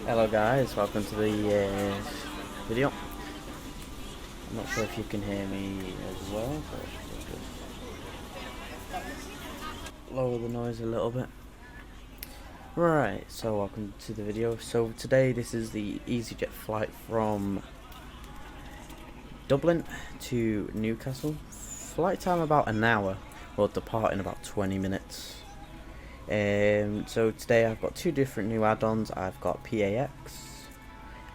Hello guys, welcome to the video. I'm not sure if you can hear me as well, but we'll just lower the noise a little bit. Right, so welcome to the video. So today this is the EasyJet flight from Dublin to Newcastle. Flight time about an hour, we'll depart in about 20 minutes. So today I've got two different new add-ons. I've got PAX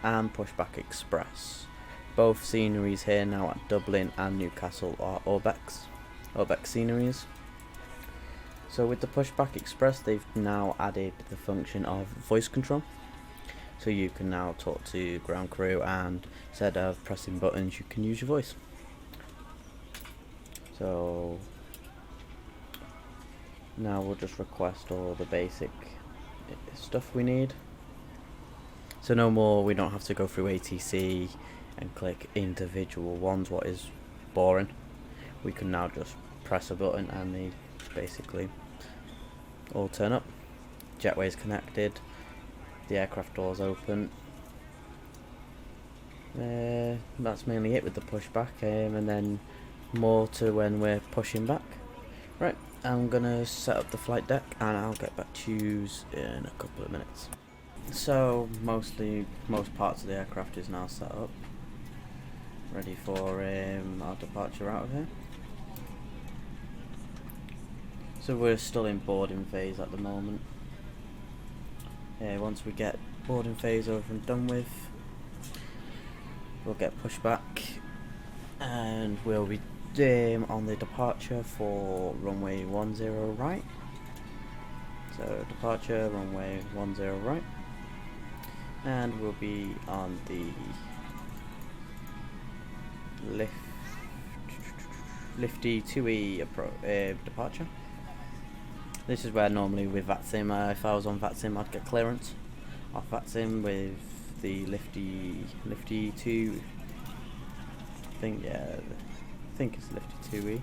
and Pushback Express. Both sceneries here now at Dublin and Newcastle are Urbex sceneries. So with the Pushback Express, they've now added the function of voice control. So you can now talk to ground crew, and instead of pressing buttons you can use your voice. So now we'll just request all the basic stuff we need. So no more, we don't have to go through ATC and click individual ones, what is boring. We can now just press a button and they basically all turn up. Jetway is connected, the aircraft doors open. That's mainly it with the pushback, and then more to when we're pushing back. Right, I'm gonna set up the flight deck and I'll get back to you in a couple of minutes. So most parts of the aircraft is now set up, ready for our departure out of here. So we're still in boarding phase at the moment. Once we get boarding phase over and done with, we'll get pushed back and we'll be on the departure for runway 10 right. So departure runway 10 right, and we'll be on the lifty 2E departure. This is where normally with VATSIM, if I was on VATSIM, I'd get clearance off VATSIM. With the lifty 2, I think it's lifty 2E.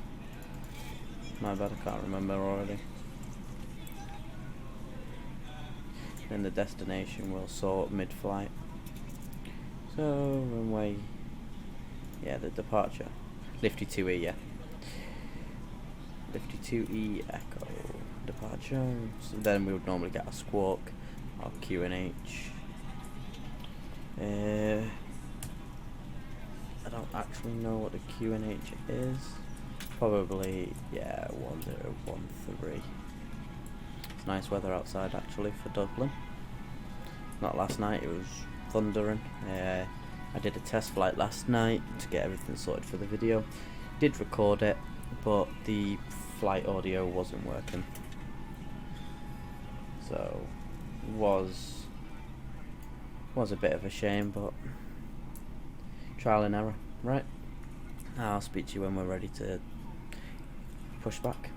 My bad, I can't remember already. Then the destination will sort mid-flight. So runway, the departure, lifty 2E, lifty 2E echo departure. So then we would normally get a squawk, our QNH. I don't actually know what the QNH is. Probably 1013. It's nice weather outside actually for Dublin. Not last night, it was thundering. I did a test flight last night to get everything sorted for the video. Did record it, but the flight audio wasn't working. So was a bit of a shame, but trial and error. Right, I'll speak to you when we're ready to push back.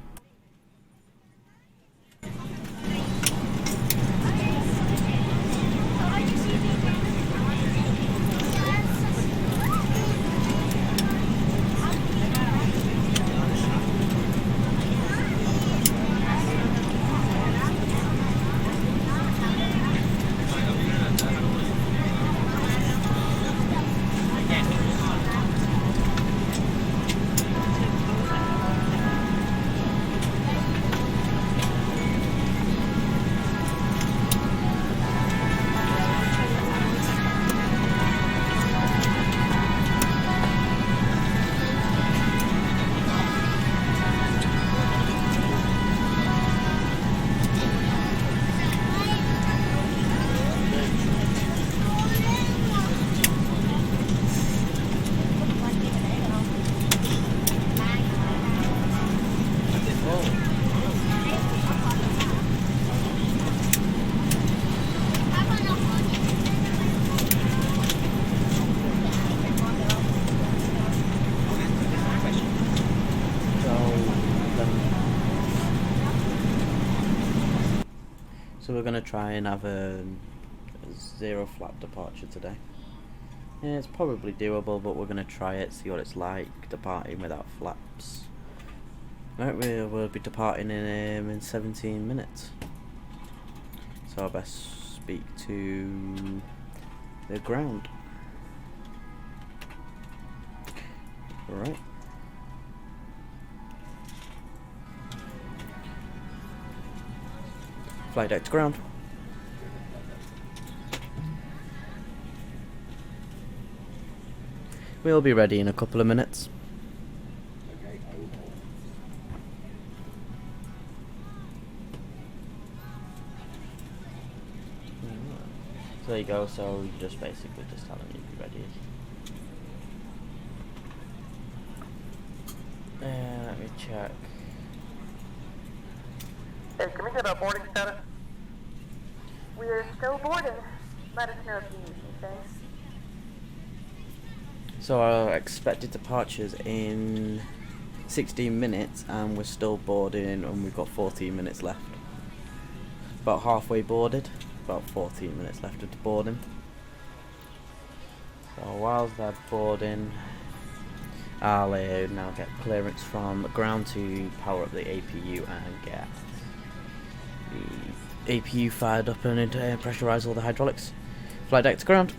So we're going to try and have a zero flap departure today. Yeah, it's probably doable, but we're going to try it, see what it's like departing without flaps. Right, we'll be departing in 17 minutes. So I best speak to the ground. Right. Flight deck to ground. We'll be ready in a couple of minutes. So there you go, so you just basically just tell them you'd be ready. Let me check. Hey, can we get a boarding status? We're still boarding. Let us know if you need anything. So our expected departure's in 16 minutes and we're still boarding and we've got 14 minutes left. About halfway boarded, about 14 minutes left of the boarding. So whilst they're boarding, I'll now get clearance from ground to power up the APU and get the APU fired up and pressurize all the hydraulics. Flight deck to ground.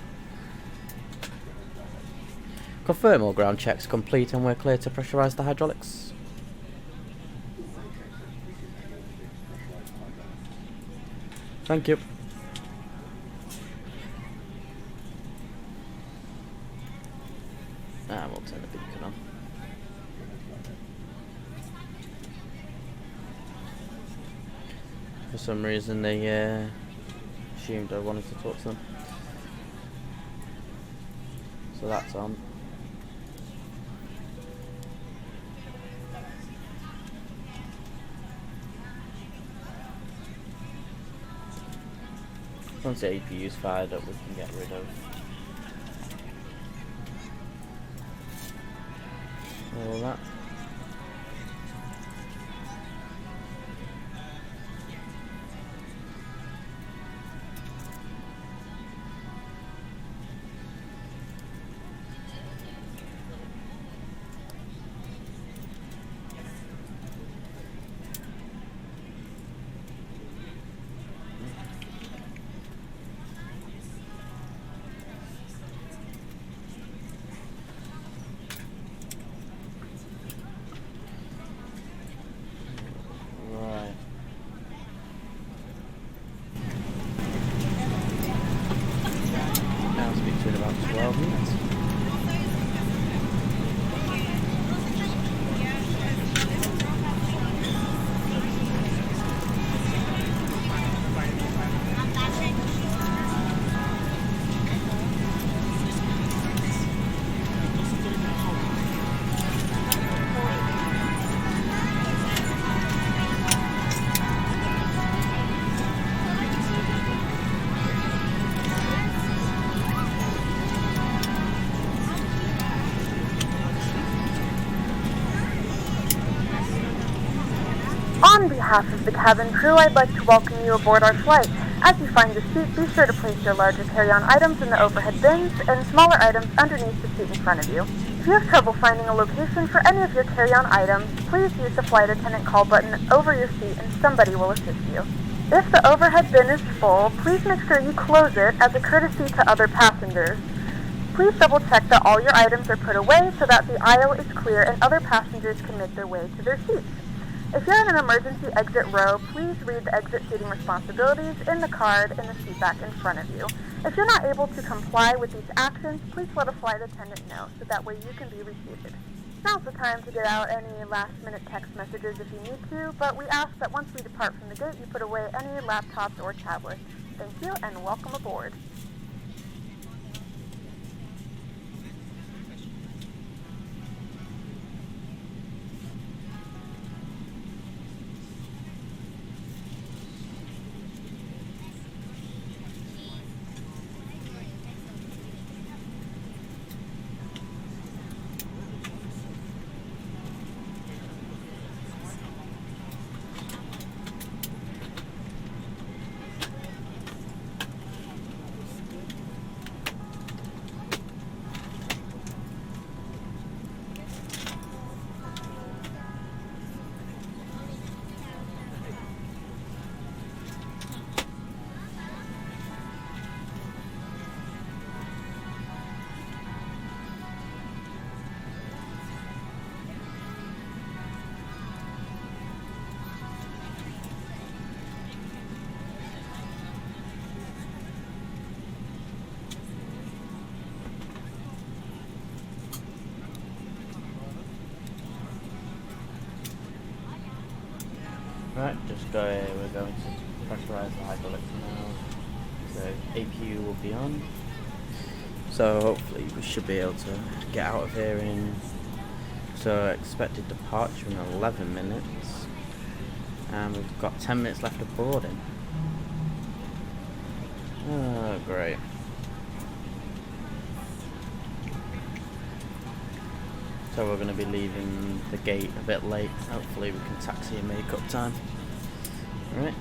Confirm all ground checks complete and we're clear to pressurize the hydraulics. Thank you. We'll turn the beacon on. For some reason they assumed I wanted to talk to them. So that's on. Once the APU is fired up, we can get rid of all that. In about 12 minutes. On behalf of the cabin crew, I'd like to welcome you aboard our flight. As you find your seat, be sure to place your larger carry-on items in the overhead bins and smaller items underneath the seat in front of you. If you have trouble finding a location for any of your carry-on items, please use the flight attendant call button over your seat and somebody will assist you. If the overhead bin is full, please make sure you close it as a courtesy to other passengers. Please double check that all your items are put away so that the aisle is clear and other passengers can make their way to their seats. If you're in an emergency exit row, please read the exit seating responsibilities in the card in the seat back in front of you. If you're not able to comply with these actions, please let a flight attendant know so that way you can be reseated. Now's the time to get out any last-minute text messages if you need to, but we ask that once we depart from the gate, you put away any laptops or tablets. Thank you and welcome aboard. Right, we're going to pressurize the hydraulics now. So APU will be on. So hopefully we should be able to get out of here in, so expected departure in 11 minutes. And we've got 10 minutes left of boarding. Oh, great. So we're going to be leaving the gate a bit late. Hopefully we can taxi and make up time. Alright.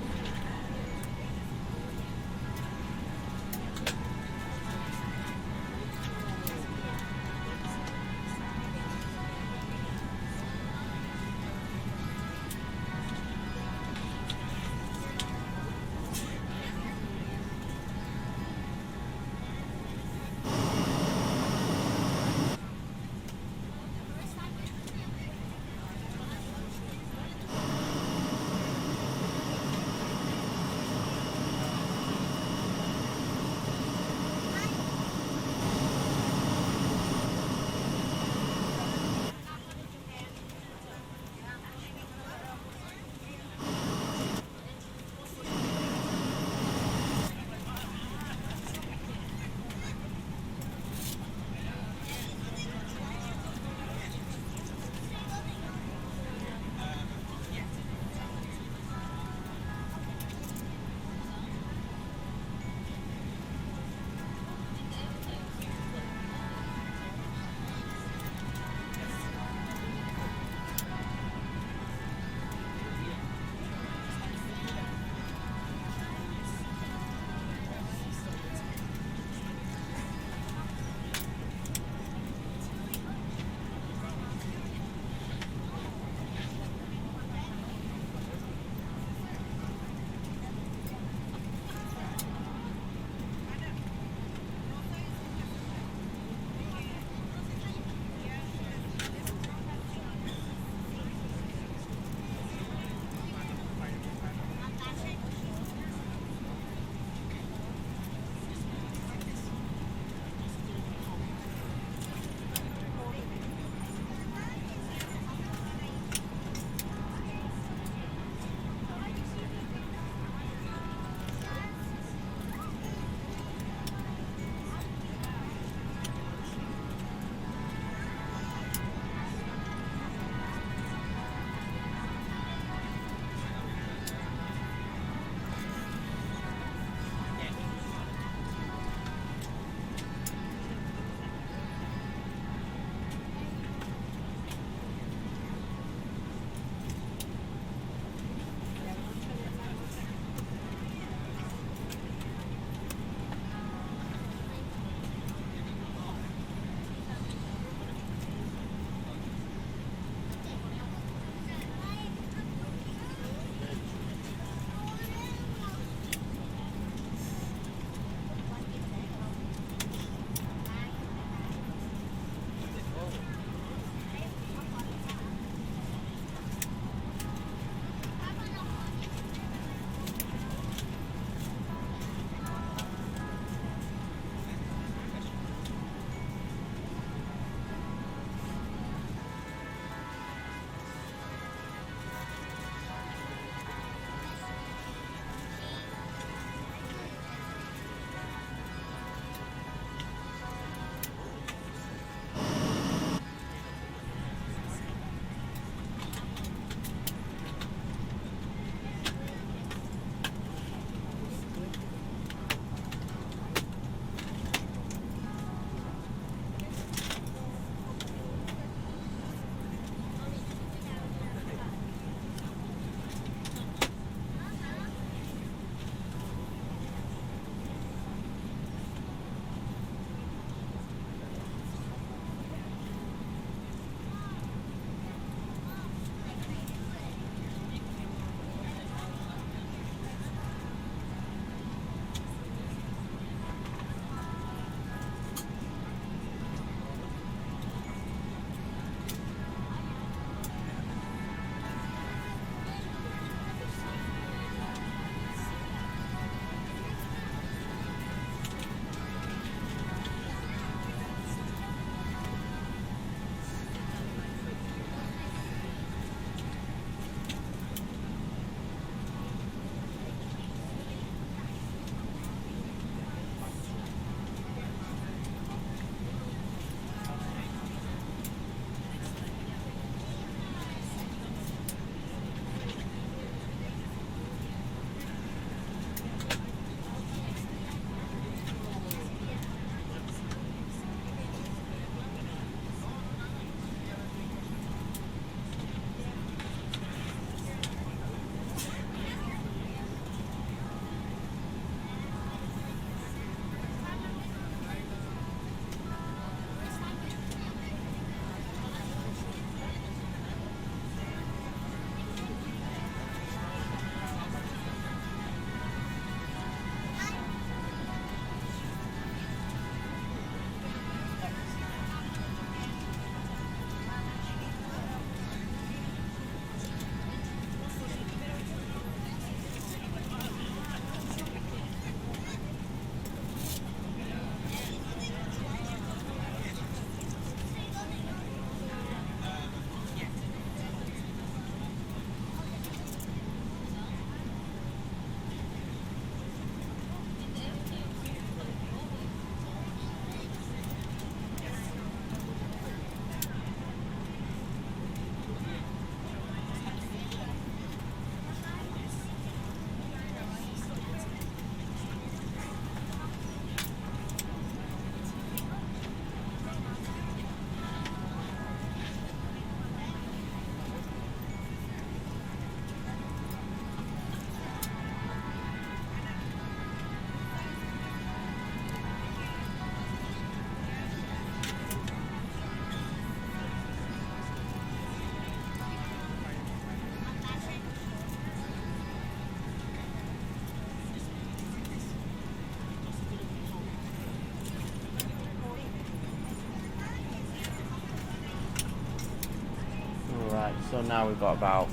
So now we've got about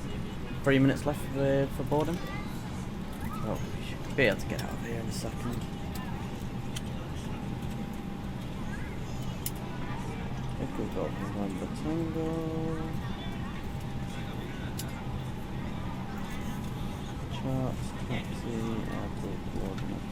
3 minutes left for boarding. So we should be able to get out of here in a second. If we've got November Tango. Charts, taxi, airport coordinates.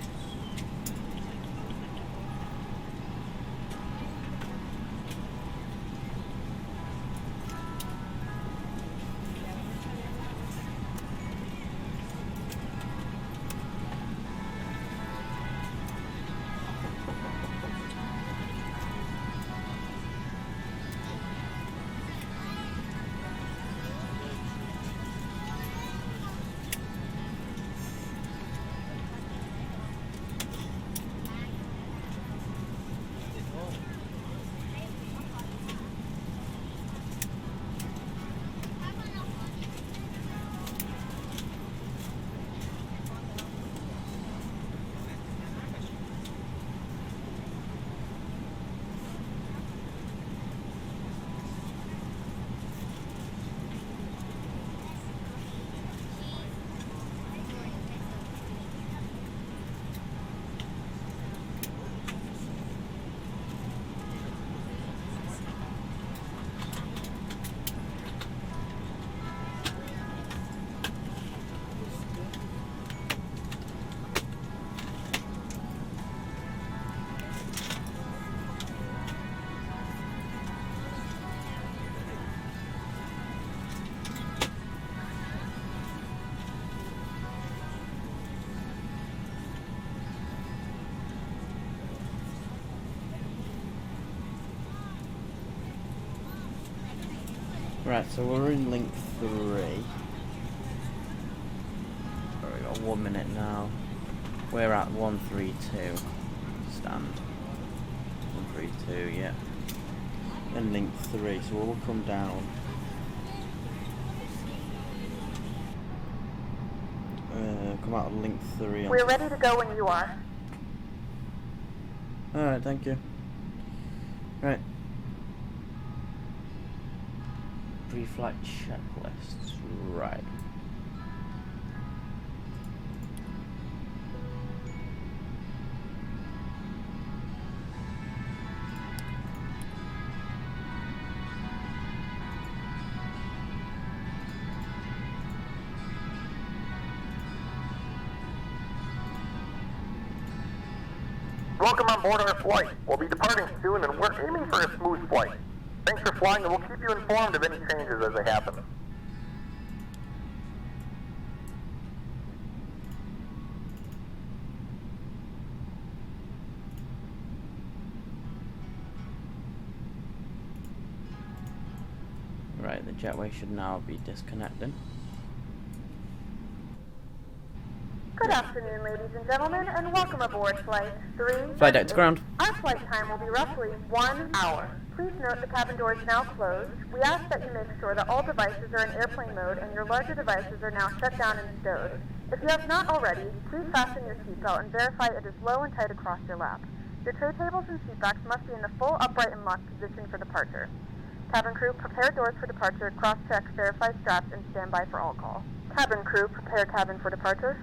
Right, so we're in link 3. We've got 1 minute now. We're at 132. Stand. 132, yeah. In link 3, so we'll come down. Come out of link 3. We're ready to go when you are. Alright, thank you. Right. Pre-flight checklists. Right. Welcome on board our flight. We'll be departing soon and we're aiming for a smooth flight. Thanks for flying and we'll keep you informed of any changes as they happen. Right, the jetway should now be disconnecting. Good afternoon, ladies and gentlemen, and welcome aboard Flight 3. Flight deck to ground. Our flight time will be roughly 1 hour. Please note the cabin door is now closed. We ask that you make sure that all devices are in airplane mode and your larger devices are now shut down and stowed. If you have not already, please fasten your seatbelt and verify it is low and tight across your lap. Your tray tables and seatbacks must be in the full upright and locked position for departure. Cabin crew, prepare doors for departure, cross-check, verify straps, and stand by for all call. Cabin crew, prepare cabin for departure.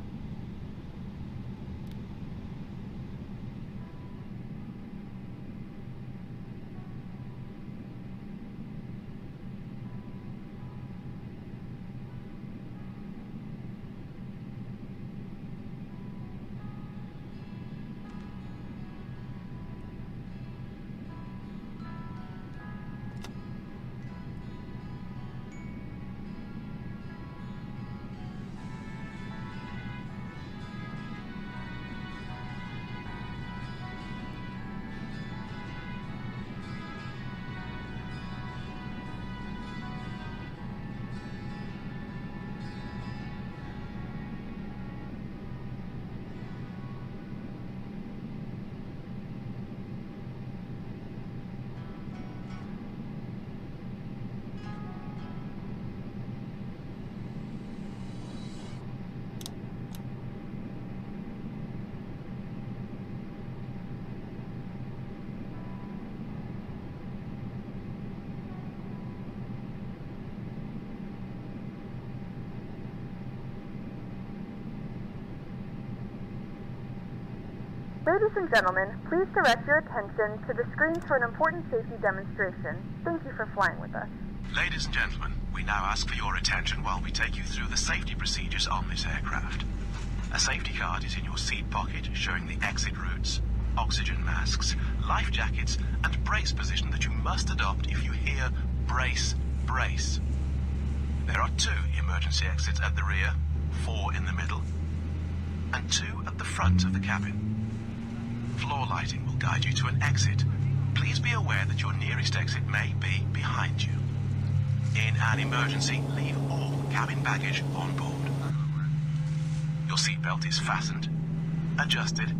Ladies and gentlemen, please direct your attention to the screens for an important safety demonstration. Thank you for flying with us. Ladies and gentlemen, we now ask for your attention while we take you through the safety procedures on this aircraft. A safety card is in your seat pocket showing the exit routes, oxygen masks, life jackets, and brace position that you must adopt if you hear brace, brace. There are 2 emergency exits at the rear, 4 in the middle, and 2 at the front of the cabin. Floor lighting will guide you to an exit. Please be aware that your nearest exit may be behind you. In an emergency, leave all cabin baggage on board. Your seatbelt is fastened, adjusted,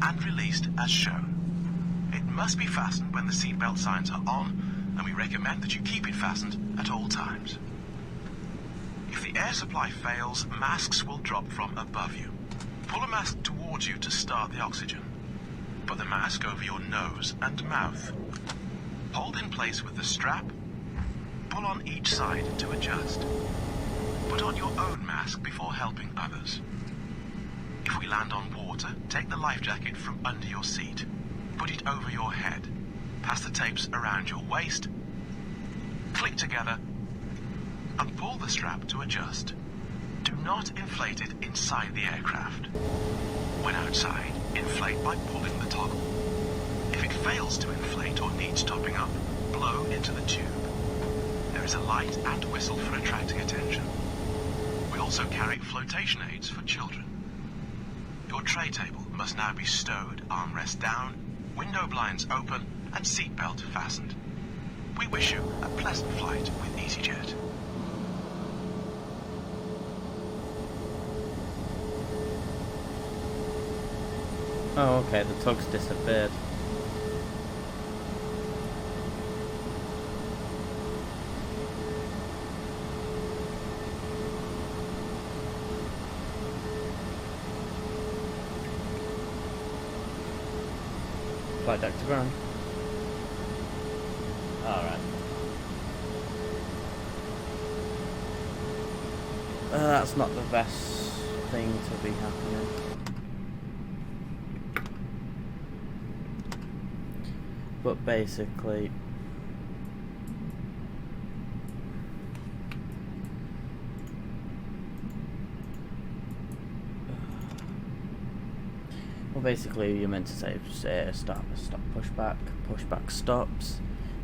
and released as shown. It must be fastened when the seatbelt signs are on, and we recommend that you keep it fastened at all times. If the air supply fails, masks will drop from above you. Pull a mask towards you to start the oxygen. Put the mask over your nose and mouth. Hold in place with the strap. Pull on each side to adjust. Put on your own mask before helping others. If we land on water, take the life jacket from under your seat. Put it over your head. Pass the tapes around your waist. Click together and pull the strap to adjust. Do not inflate it inside the aircraft. When outside, inflate by pulling the toggle. If it fails to inflate or needs topping up, blow into the tube. There is a light and whistle for attracting attention. We also carry flotation aids for children. Your tray table must now be stowed, armrest down, window blinds open, and seatbelt fastened. We wish you a pleasant flight with EasyJet. Oh, okay, the tug's disappeared. Flight deck to ground. Alright. That's not the best thing to be happening. But basically, you're meant to say stop, pushback stops,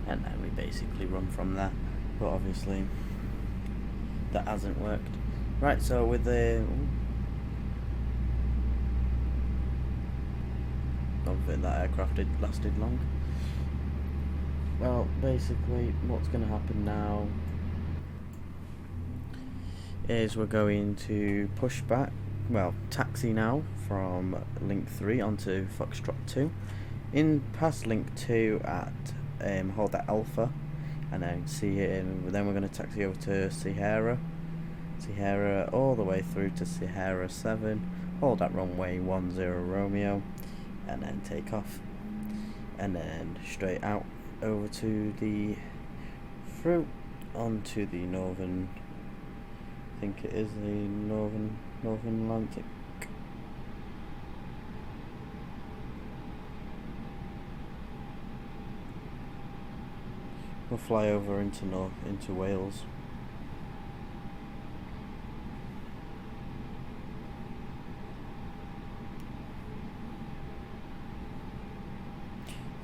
and then we basically run from there. But obviously, that hasn't worked. Right, so with the I don't think that aircraft lasted long. Well, basically, what's going to happen now is we're going to push back, taxi now from link 3 onto Foxtrot 2. In past link 2 at hold that Alpha, and then then we're going to taxi over to Sierra all the way through to Sierra 7, hold that runway 10 Romeo, and then take off, and then straight out over to the through onto the northern, I think it is the northern Atlantic. We'll fly over into Wales.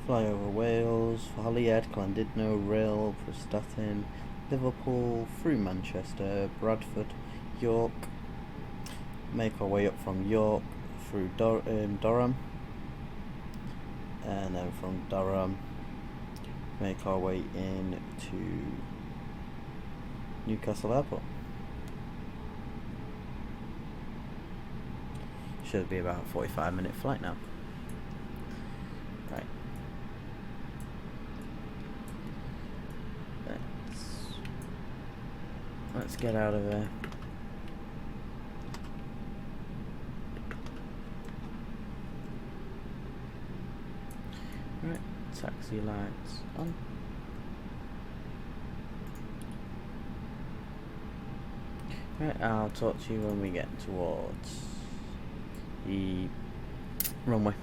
Fly over Wales, Holyhead, Llandudno, Rhyl, Prestatyn, Liverpool, through Manchester, Bradford, York. Make our way up from York through Durham, and then from Durham make our way in to Newcastle Airport. Should be about a 45-minute flight now. Right. Let's get out of there. Right, taxi lights on. Right, I'll talk to you when we get towards the runway.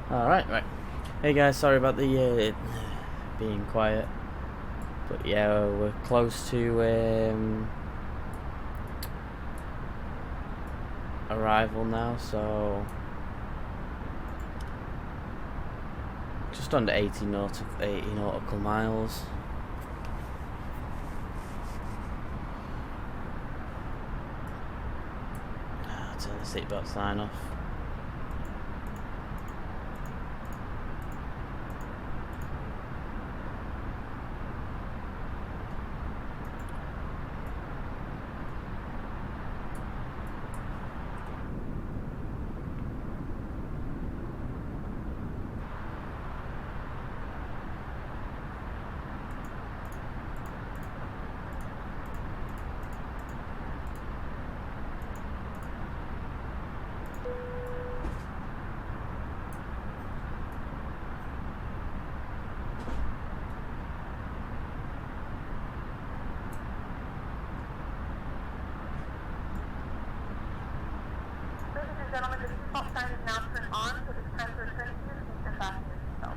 Alright, right. Hey guys, sorry about the being quiet. But yeah, we're close to arrival now, so just under 80 nautical miles. Turn the seatbelt sign off. Gentlemen, the default sign is now turned on, so it's time to return to your seats and fasten your seatbelt.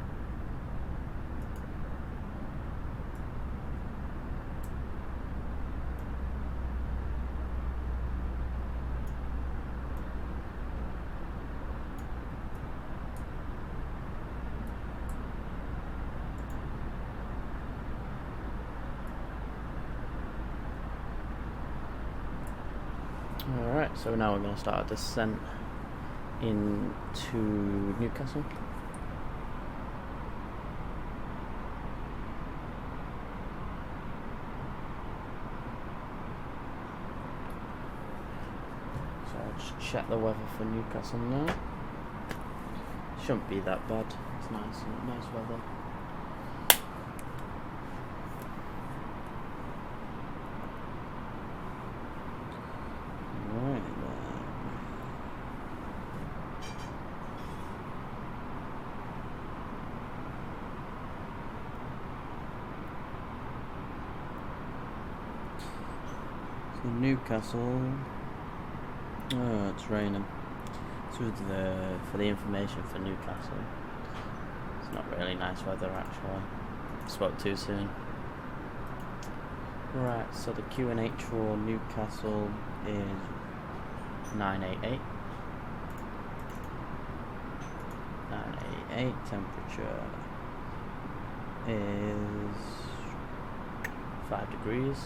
Alright, so now we're going to start a descent into Newcastle. So I'll just check the weather for Newcastle now. Shouldn't be that bad. It's nice weather. Newcastle. Oh, it's raining. So for the information for Newcastle, it's not really nice weather actually. Spoke too soon. Right, so the QNH for Newcastle is 988. 988. Temperature is 5 degrees.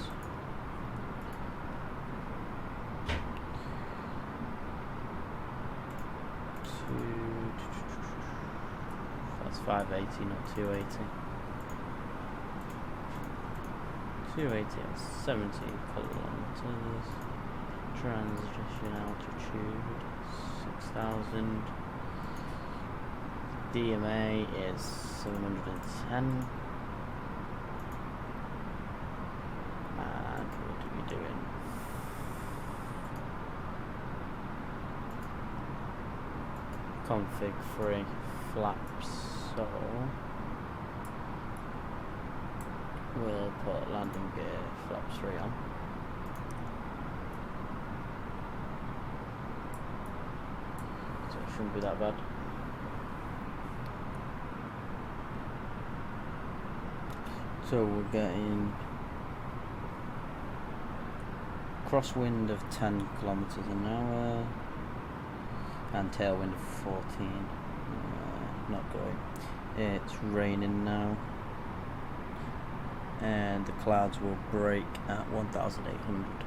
That's 580, not 280. 280 at 70 kilometers. Transition altitude 6,000. DMA is 710. And what are we doing? Config free flaps, so we'll put landing gear flaps 3 on. So it shouldn't be that bad. So we're getting crosswind of 10 kilometers an hour. And tailwind of 14. Not going. It's raining now. And the clouds will break at 1,800.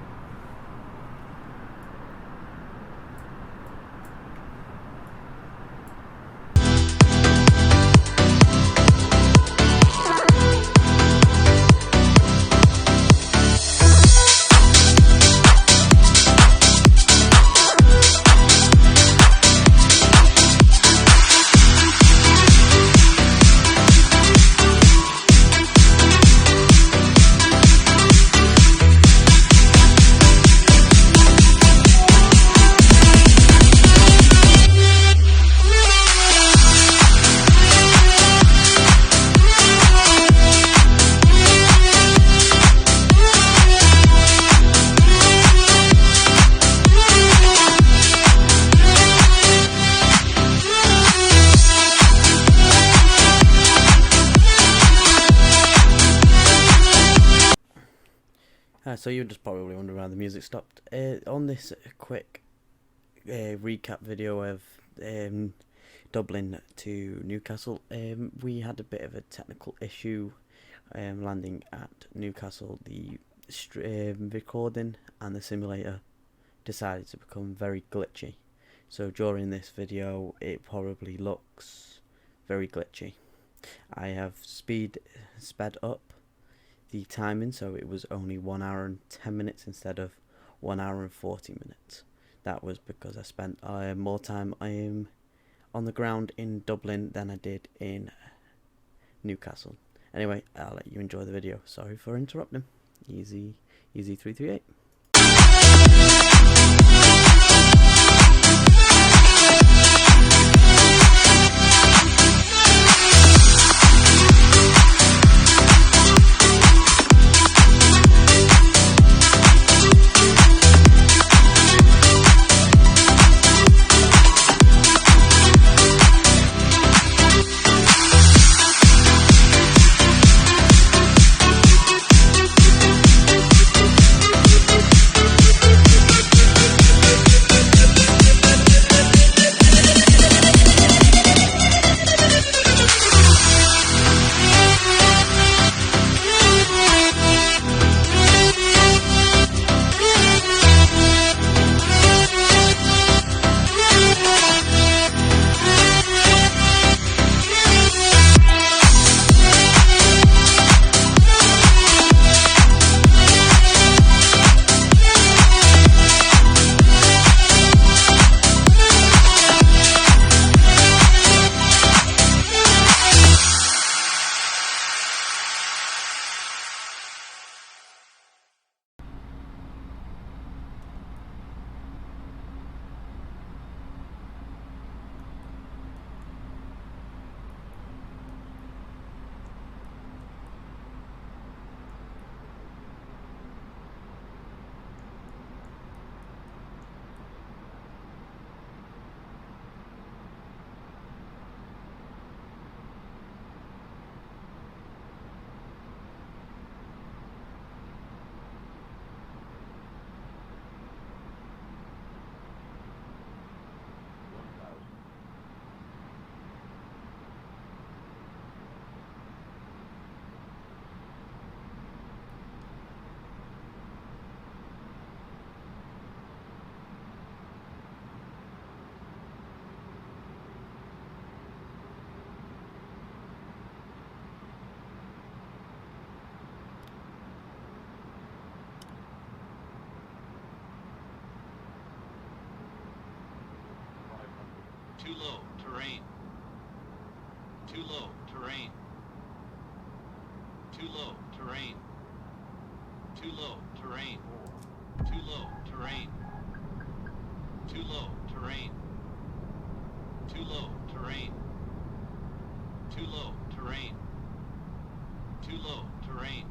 So you're just probably wondering why the music stopped. On this quick recap video of Dublin to Newcastle, we had a bit of a technical issue landing at Newcastle. The recording and the simulator decided to become very glitchy. So during this video it probably looks very glitchy. I have sped up the timing, so it was only 1 hour and 10 minutes instead of 1 hour and 40 minutes. That was because I spent more time on the ground in Dublin than I did in Newcastle. Anyway, I'll let you enjoy the video. Sorry for interrupting. Easy 338. Too low, terrain. Too low, terrain. Too low, terrain. Too low, terrain. Too low, terrain. Too low, terrain. Too low, terrain. Too low, terrain. Too low, terrain.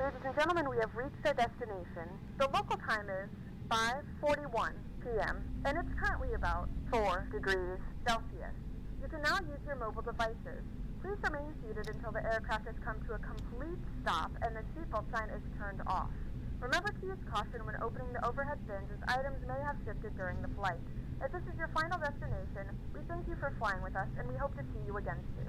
Ladies and gentlemen, we have reached our destination. The local time is 5:41 p.m. and it's currently about 4 degrees Celsius. You can now use your mobile devices. Please remain seated until the aircraft has come to a complete stop and the seatbelt sign is turned off. Remember to use caution when opening the overhead bins as items may have shifted during the flight. If this is your final destination, we thank you for flying with us and we hope to see you again soon.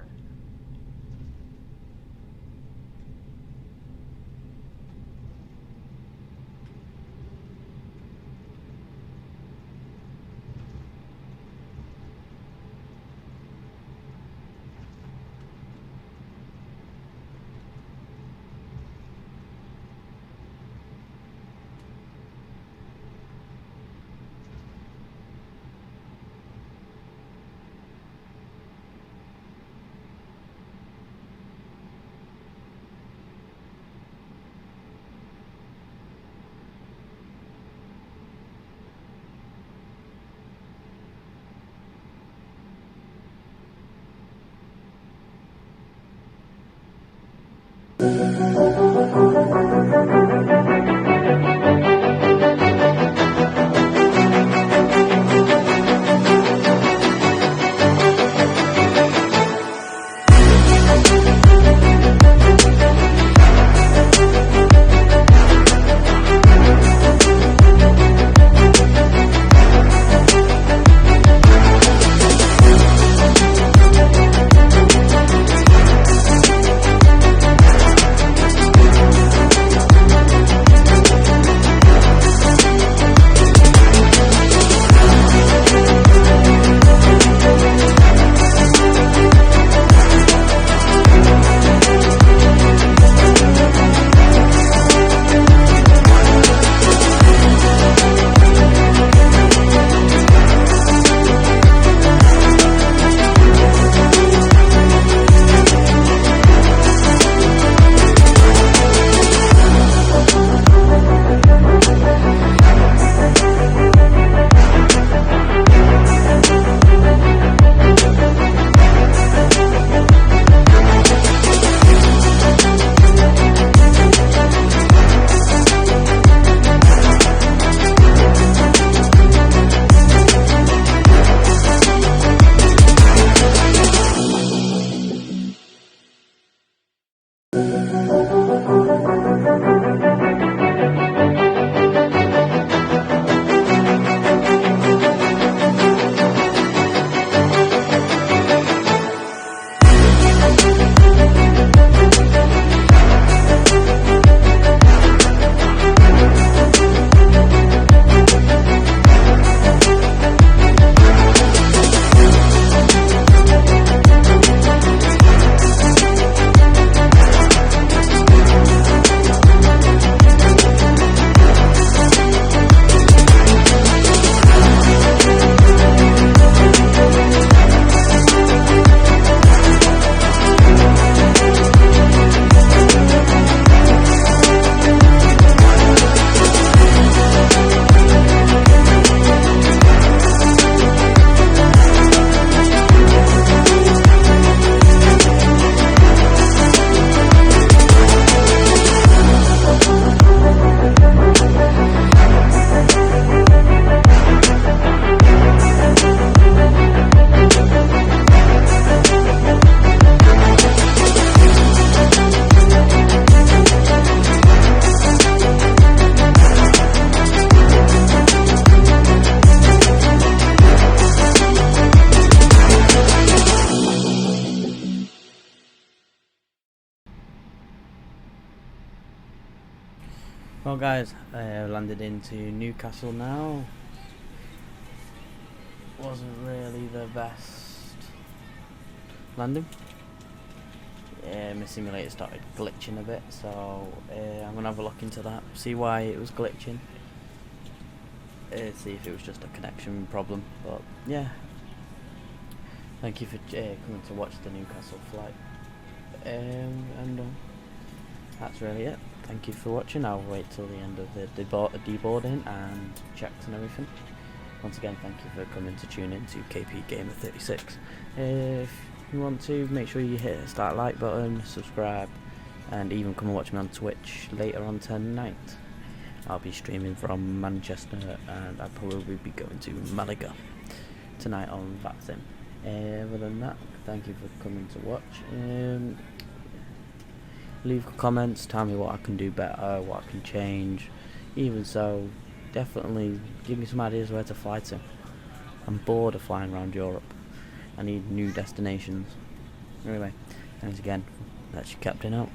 Well guys, I landed into Newcastle now. Wasn't really the best landing. My simulator started glitching a bit, so I'm gonna have a look into that, see why it was glitching, see if it was just a connection problem. But yeah, thank you for coming to watch the Newcastle flight, and that's really it. Thank you for watching. I'll wait till the end of the deboarding and checks and everything. Once again, thank you for coming to tune in to KP Gamer 36. If you want to, make sure you hit the that like button, subscribe, and even come and watch me on Twitch later on tonight. I'll be streaming from Manchester, and I'll probably be going to Malaga tonight on VATSIM. Other than that, thank you for coming to watch. Leave comments, tell me what I can do better, what I can change. Even so, definitely give me some ideas where to fly to. I'm bored of flying around Europe. I need new destinations. Anyway, thanks again. That's your captain out.